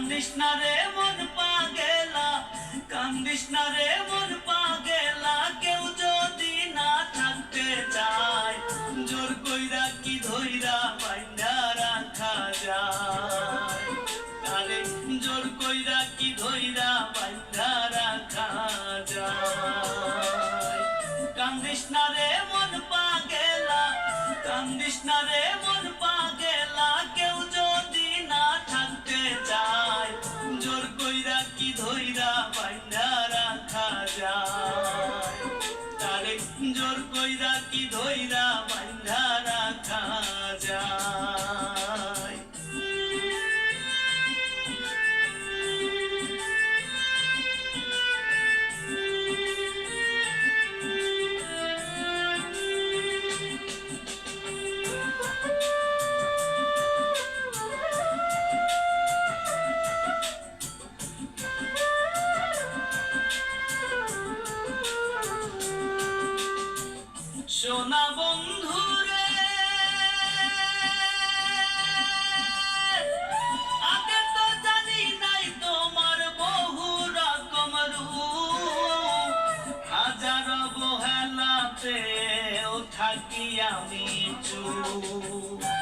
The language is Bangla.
কান্দিস না রে মন পাগেলা, কান্দিস না রে মন পাগেলা, কেউ যদি না থাকতে চায় জোর কইরা কি ধইরা বাইন্ধা রাখা যায়, আরে জোর কইরা কি ধইরা বাইন্ধা রাখা যায়। কান্দিস না রে মন পাগেলা, কান্দিস না রে মন পাগেলা, কেউ যদি না থাকতে চায় জোর কইরা কি ধইরা বাইন্ধা রাখা যায়, তারে জোর কইরা কি ধইরা বাইন্ধা রাখা যায়। সোনা বন্ধুরে আগে তো জানি নাই তোমার বহু রকম রূপ, হাজার অবহেলাতেও থাকি আমি চুপ।